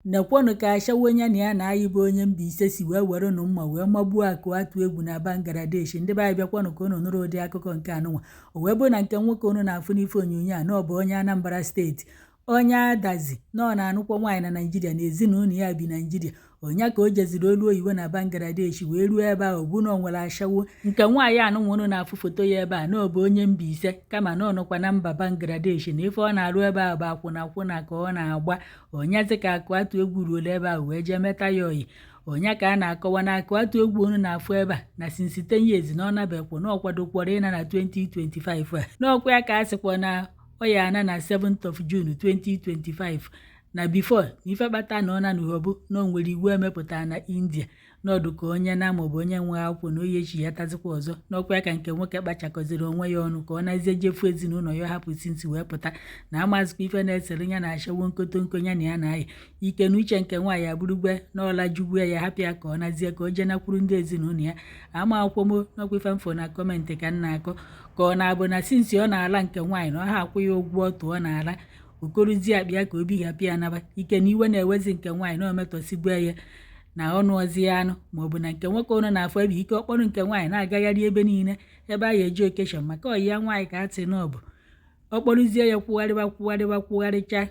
Nekwanụ ka Ashowo nya na ya na-ayị bụ onye Mbaise si wee were nụ mma wee magbuo Akuatuegwu na Bangladesh. Ndị be anyị bịakwanụ ka unu nụrụ ụdị akụkọ nke anụnwa. O wee bụ na nke nwoke unu na-afụ n'ife onyonyo a na ọ bụ onye Anambra steeti, onye adazi na ọ na-anụkwa nwaanyị na Naịjirịa na ezinụlọ ya bi Naịjirịa. Onye ka o jeziri olu oyibo na Bangladesh wee ruo ebe ahụ bụ na o nwere Ashowo. Nke nwaanyị anụnwa unu na-afụ foto ya ebe a na ọ bụ onye Mbaise kama na ọ nọkwa na mba Bangladesh na ife ọ na-arụ ebe ahụ bụ akwụna ka ọ na-agba. Onye dị ka Akuatuegwu ruola ebe ahụ wee jee meta ya oyi. Onye ka a na-akọwa na Akuatuegwu unu na-afụ ebe a na since 10 years na ọ nabekwa na ọ kwadokwara ịna na 2025 a n'ọkwa ya ka a sịkwa na ọ ya ana na 7th of June 2025 na before ife kpata na ọ na n'uhobu na o nwere iwu emepụtara na India n'ọdụ ka onye na maọbụ onye nwe akwụkwọ na oyi echi ya tazikwa ọzọ. N'ọkwa ya ka nke nwoke kpachakọziri onwe ya ọnụ ka ọ nazie jefu ezinụlọ ya hapụ sinsi wee pụta na amazikwa ife na-esere ya na Ashowo nkotonko ya na ya na-ayị ike na uche nke nwaanyị abụrụgbe na ọla jugwe ya hapụ ya ka ọ nazie ka o jee nakwuru ndị ezinụlọ ya. Ama akwụkwọ m n'ọkwa ife mfo na kọmentị ka m na-akọ ka ọ na-abụ na sinsi ọ na-ala nke nwaanyị na ọ ha akwụ ya ụgwọ otu ọ na-ala okorozie akpịa ka obi hapụ ya naba ike na iwe na-ewezi nke nwaanyị na ometọsigwe ya na ọnụ ozi ya anụ maọbụ na nke nwoke ụnụ na-afọ ebe ike ọkpọrọ nke nwaanyị na-agagharị ebe niile ebe a ya eji okeshọn maka ọyi ya nwaanyị ka atị na ọbụ ọkpọrụzie ya kwugharịcha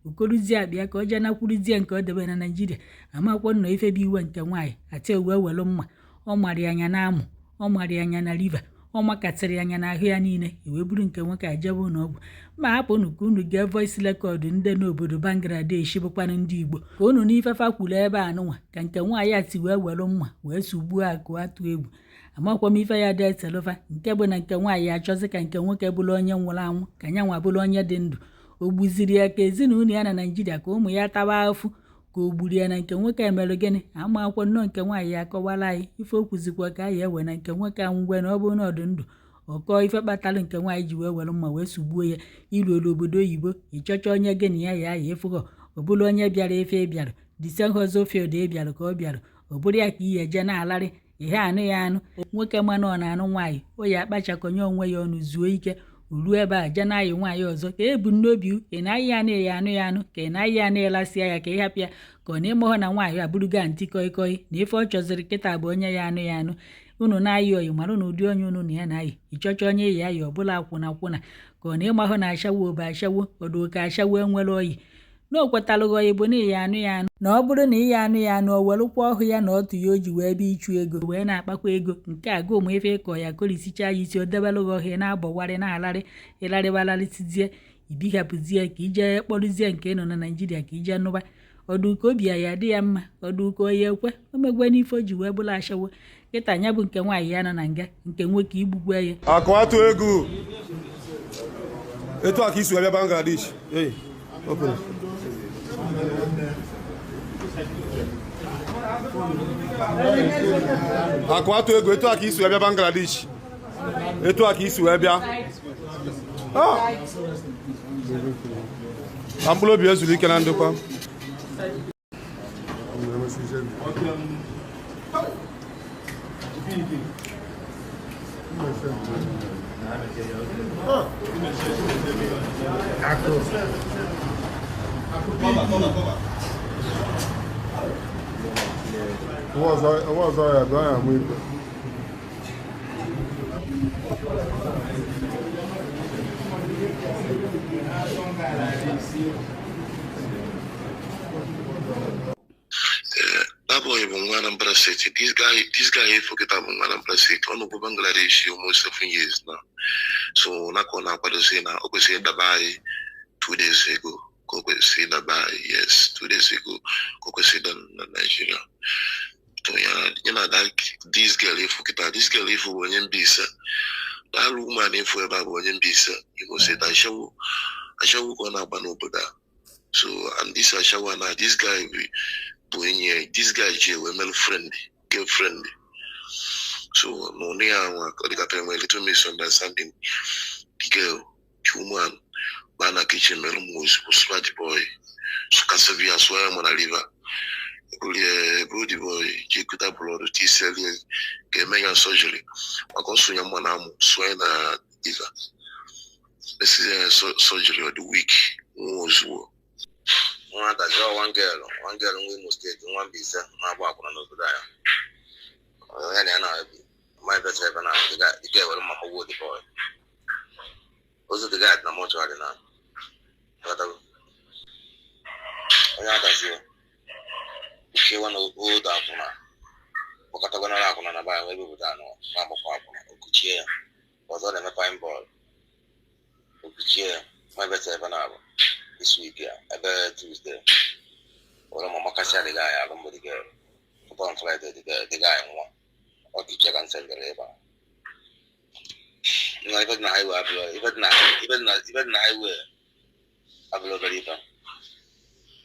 okorozie akpịa ka o jee nakwuruzie nke ọ debe na Naịjirịa. Amakwọ nọ ife bụ iwe nke nwaanyị ati wee welu mma ọ mara anya na amụ ọ mara anya na riva ọ makatịrị anya n'ahụ ya niile wee buru nke nwoke ajebe ụlọọgwụ. Ma hapụnụ ka unu gee voice record ndị n'obodo Bangladesh bụkwanụ ndị Igbo ka unu n'ifefa kwuru ebe anụnwa ka nke nwaanyị a si wee were mma wee sugbuo Akuatuegwu. Amakwa m ife ya dị eselụfa nke bụ na nke nwaanyị achọzi ka nke nwoke bụrụ onye nwụrụ anwụ ka nya nwa bụrụ onye dị ndụ. O gbuziri ya ka ezinụlọ ya na Naịjirịa ka ụmụ ya tawa afụ ka o gburu ya na nke nwoke emerụ gịnị. Ama akwụkwọ nnọọ nke nwaanyị ya akọwala anyị ife o kwuzikwa ka anyị ewe na nke nwoke anwụgwe na ọ bụrụ na ọdụ ndụ ọkọ ife kpatalụ nke nwaanyị ji wee were mma wee sugbuo ya. Iruolu obodo oyibo ịchọcha onye gị na ya ya ịfụghọ ọ bụrụ onye bịara efe ịbịarụ disenhozofield ịbịarụ ka ọ bịarụ ọ bụrụ ya ka ihe eje na-alarị ihe anụ ya anụ. Nwoke mana ọ na-anụ nwaanyị o ya akpachakonye onwe ya ọnụ zuo ike ruo ebe a je na-ayị nwaanyị ọzọ ka ebu n'obi ị na-ayị ya na-eyi anụ ya anụ ka ị na-ayị ya na-elasịa ya ka ị hapụ ya ka ọ na-emehọ na nwaanyị abụrụgo antị koi na ife ọ chọziri kịta bụ onye ya anụ ya anụ. Unu na-ayị oyi mara na ụdị onye unu na ya na-ayị ịchọcha onye yi ayị ọbụla akwụna ka ọ na-ịmahụ na Ashowo bụ Ashowo ọdụ ka Ashowo enwere oyi na o kwetalụghị oyi bụ na iyi anụ ya anụ na ọ bụrụ na iyi anụ ya anụ o welụkwa ọhụ ya na otu ya o ji wee bịa ịchụ ego wee na-akpakwa ego nke a gụ ụmụ ife ịkọ ya korisicha ya isi o debelụghị ọhịa na-abọwarị na-alarị ịlarịwalarịtizie ibihapụzie ka ije kpọrụzie nke nọ na Naịjirịa ka ije nụba ọdụ ka obi ya dị ya mma ọdụ ka oyi ekwe o megwe n'ife o ji wee bụla Ashowo. Kịta nya bụ nke nwaanyị ya nọ na nga nke nwoke igbugwe ya. Akuatuegwu etu a ka isi wee bịa Bangladesh. Akuatuegwu etu a ka isi wee bịa Bangladesh etu a ka isi wee bịa mkpụrụ obi ezuru ike na ndokwa. What's all that? I'm with that boy from Anambra City. This guy forget about Anambra City. On go Bangladesh almost 7 years now. So nakona kwado say na okwe Dubai 2 days ago. Kokwe say Dubai, yes, 2 days ago. Kokwe say Nigeria. So that this girl if when Mbaise, that woman if we about when Mbaise, you must say that Ashowo gonna ban oboda. So and this Ashowo now this guy this guy we male friendly, girl friendly. So no near a little misunderstanding. The girl, human, bana kitchen melon was smart boy. So Casavia swam on a river. Body boy, Jikuta blood, T-cell, Gaming surgery. I got so young one arm, swine liver. This is a surgery of the week. nwata jọọ one girl nwe Imo steeti nwa Mbaise na-agba akwụna n'obodo ya ya na ya na-ebi my best ebe na the girl were mama wo the boy ozu the guy na mortuary na onye adazie uche wana old akwụna ọkatagwana na akwụna na baya ebe obodo anọ na-agbakwa akwụna okuchie ya ọzọ na-eme fine ball okuchie ya my best ebe na abụ this week ya ebe Tuesday wala mama kasha the guy alụmụ the girl on Friday the guy nwa ọ dị check and send the labor even na highway even na highway abụlọ beriba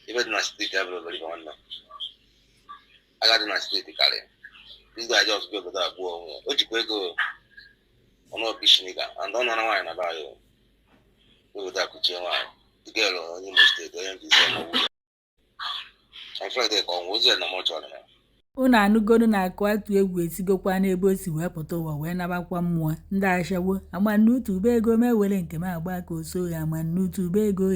even na street abụlọ beriba nwanna agadi na street karị this guy just go obodo abụọ onwe o jikwa ego ọnụ ọkishiniga and ọ nọ na nwaanyị na bayo obodo akụchie nwaanyị the girl onye Imo steeti onye Mbaise na nwunye on Friday ka ọnwụ ozi ya na mọchụarị na unu anụgonu na Akuatuegwu esigokwa n'ebe o si wee pụta ụwa wee nabakwa mmụọ ndị Ashowo amanutu ube ego mewere nke m agba ka o so ya amanutu ube ego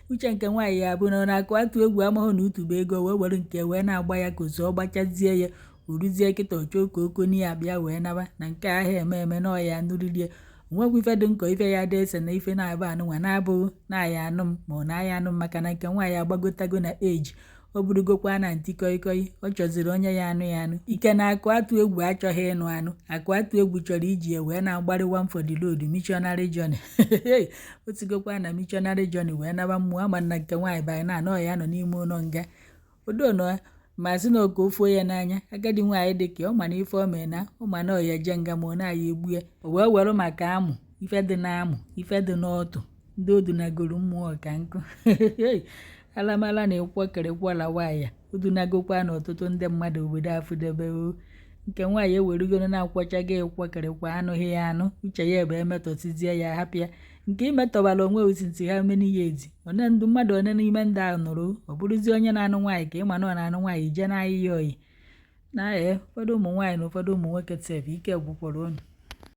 uche nke nwaanyị ya bụ na Akuatuegwu amahụ na utube ego wee were nke wee na-agba ya ka o so ọ gbachazie ya oruzie kịta ọchọ ka okoni ya bịa wee naba na nke ahụ eme na ọya nụririe onwekwa ife dị nkọ ife ya dị ese na ife na-aba anụnwa na-abụghị na aya anụ m ma ọ na aya anụ m maka na nke nwaanyị agbagotago na eji o burugokwa na ntị koi ọ chọziri onye ya anụ ike na Akuatuegwu achọghị ịnụ anụ Akuatuegwu chọrọ iji ya wee na-agbari one for the road missionary journey o tigokwa na missionary journey wee naba mmụọ ama na nke nwaanyị banyị na anọ ya nọ n'ime ụlọ nga odono ma sị na oke ofuo ya n'anya agadi nwaanyị dị ka ọ ma na ife o mee na ọ ma na ọ ya je nga ma ọ na-aya egbu ya o wee were maka amụ ife dị na amụ ife dị n'ọtụ ndị odunagoro mmụọ ka nkụ alamala na ekwokerekwala nwaanyị odunagokwa na ọtụtụ ndị mmadụ obodo afụdebe nke nwaanyị ewerugoro na-akwọchaghị ekwokerekwa anụghị ya anụ uche ya ebe emetọtizie ya hapịa nke imetọbara onwe osinti ha meni ya ezi one ndụ mmadụ one n'ime ndị ahụ nụrụ ọ bụrụzie onye na-anụ nwaanyị ka ịma na ọ na-anụ nwaanyị jee n'ahịhịa oyi na ụfọdụ ụmụ nwaanyị na ụfọdụ ụmụ nwoke tef ike gwụkwara unu